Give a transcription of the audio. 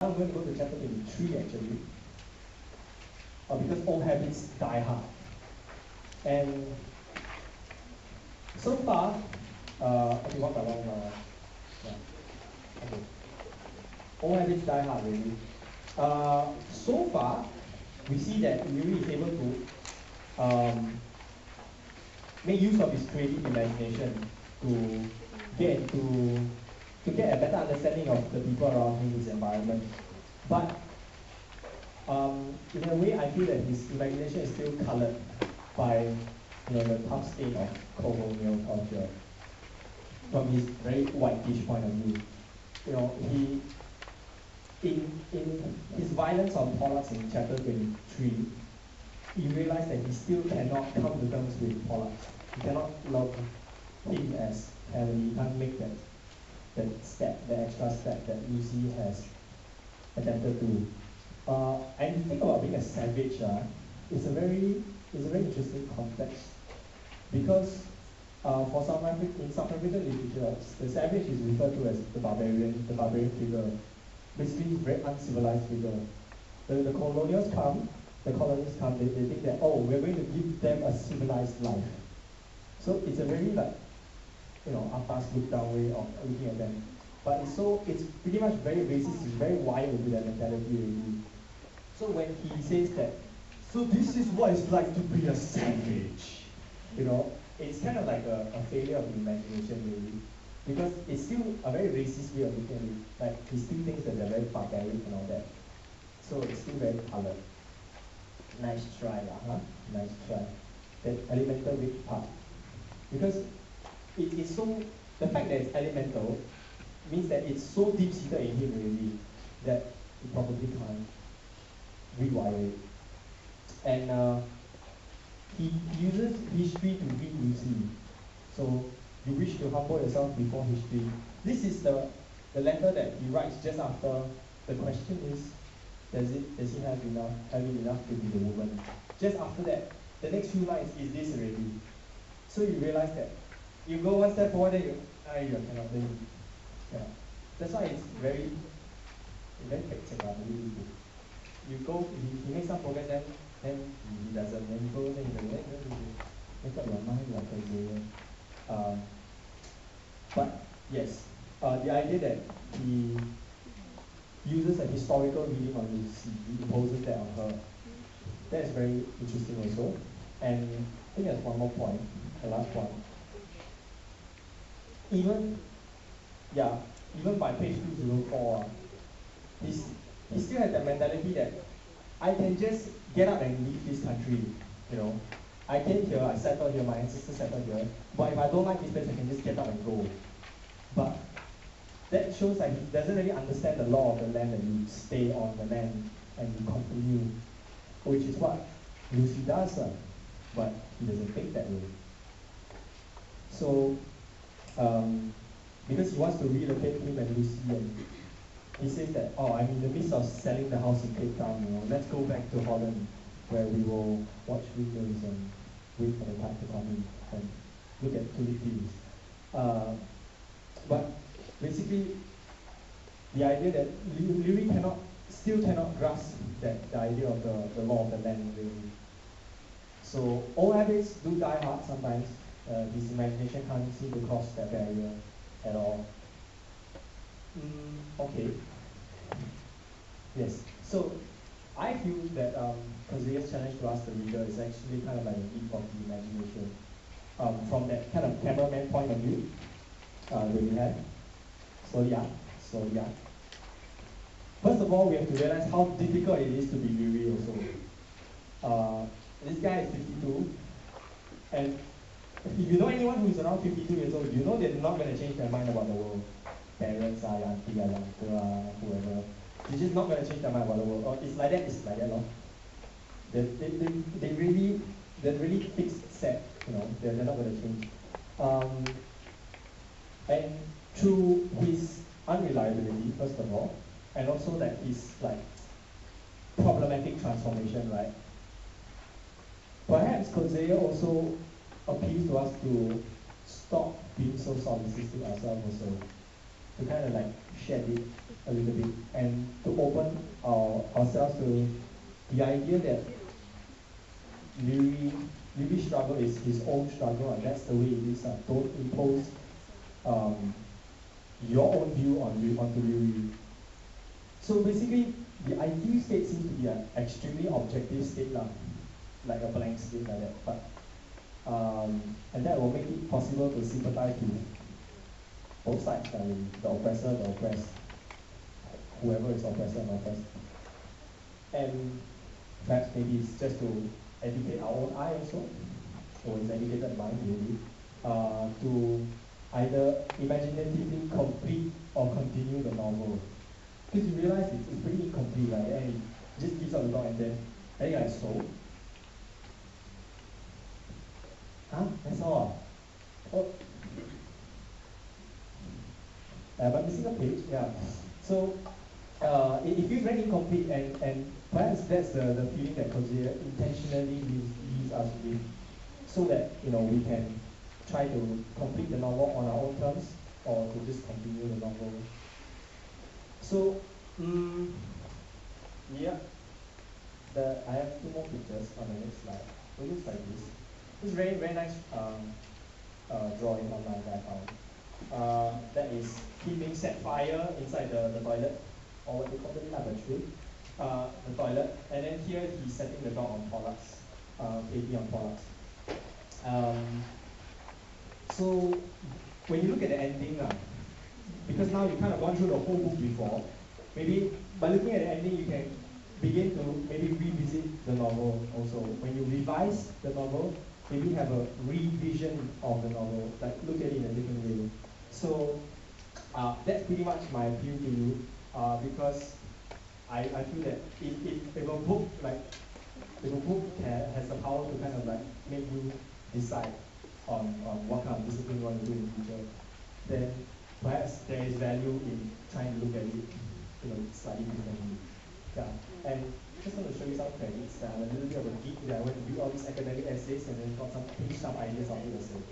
I'm going to go to chapter 23 actually, because old habits die hard. And so far, okay, one by one, yeah, okay. Old habits die hard really. So far, we see that Yuri is able to make use of his creative imagination to get into to get a better understanding of the people around him, his environment. But in a way, I feel that his imagination is still colored by the tough state of colonial culture from his very whitish point of view. He in his violence on Pollux in chapter 23, he realized that he still cannot come to terms with Pollux. He cannot love him as Helen. He can't make that step, the extra step that Lucy has attempted to. And you think about being a savage, it's a very interesting context because for in South African literature, the savage is referred to as the barbarian figure. Basically, he's a very uncivilized figure. The colonists come, they think that, oh, we're going to give them a civilized life. So it's a very atas look down way of looking at them. But it's pretty much very racist, it's very wild with that mentality already. So when he says that, so this is what it's like to be a savage, it's kind of like a failure of imagination really. Because it's still a very racist way of looking at it. Like he still thinks that they're very barbaric and all that. So it's still very colored. Nice try, huh? Nice try. That elemental big part. Because it's so, the fact that it's elemental means that it's so deep-seated in him already that he probably can't rewire it. And he uses history to read Lucy. So you wish to humble yourself before history. This is the letter that he writes just after the question is, does he have enough to be the woman? Just after that, the next few lines is this already. So you realize that you go one step forward, then you cannot, then you cannot. That's why it's very hectic, really. You go, he makes some progress, then he doesn't, then he goes, then he make up your mind like a but yes, the idea that he uses a historical reading on Lucy, he imposes that on her, that is very interesting also. And I think there's one more point, the last one. Even by page 204, he still has that mentality that I can just get up and leave this country, I came here, I settled here, my ancestors settled here, but if I don't like this place, I can just get up and go. But that shows that he doesn't really understand the law of the land, that you stay on the land and you continue, which is what Lucy does, but he doesn't think that way. So, because he wants to relocate him and Lucy, and he says that, oh, I'm in the midst of selling the house in Cape Town, let's go back to Holland, where we will watch videos and wait for the tide to come in and look at tulip fields. But basically, the idea that Louis still cannot grasp the idea of the law of the land really. So old habits do die hard sometimes. His imagination can't seem to cross that barrier at all. Okay. Yes. So I feel that Kozea's challenge to ask the reader is actually kind of like a leap of the imagination. From that kind of cameraman point of view, that we have. So yeah. First of all, we have to realize how difficult it is to be Yuri also. This guy is 52, and if you know anyone who is around 52 years old, you know they're not going to change their mind about the world. Parents, auntie, uncle, whoever. They're just not going to change their mind about the world. It's like that, no? They're really fixed set, they're not going to change. And through his unreliability, first of all, and also that his problematic transformation, right? Perhaps Kozea also appeals to us to stop being so solipsistic ourselves also. to kind of like shed it a little bit and to open ourselves to the idea that Lily's struggle is his own struggle, and that's the way it is. Don't impose um, your own view onto Lily. So basically, the ideal state seems to be an extremely objective state, like a blank state like that. But and that will make it possible to sympathize with both sides, the oppressor, the oppressed, whoever is oppressor and oppressed. And perhaps maybe it's just to educate our own eye also, or his educated mind really, to either imaginatively complete or continue the novel. Because you realize it's pretty incomplete, right? And it just gives out the dog and then, hey guys, so? Huh? That's all? Oh. But missing a page, yeah. So, it feels very incomplete, and perhaps that's the feeling that Kojiro intentionally leaves us with, so that we can try to complete the novel on our own terms, or to just continue the novel. So, yeah, I have two more pictures on the next slide. It looks like this. This is very very nice drawing online that I found. That is him being set fire inside the toilet, or what they call the lavatory, the toilet, and then here he's setting the dog on Pollux, baby on Pollux. So when you look at the ending, because now you've kind of gone through the whole book before, maybe by looking at the ending you can begin to maybe revisit the novel also. When you revise the novel, maybe have a revision of the novel, like look at it in a different way. So that's pretty much my appeal to you, because I feel that if a book has the power to kind of like make you decide on what kind of discipline you want to do in the future, then perhaps there is value in trying to look at it slightly differently. Yeah. And just want to show you some credits. I'm a little bit of a geek that I went to read all these academic essays and then got some ideas out of it also.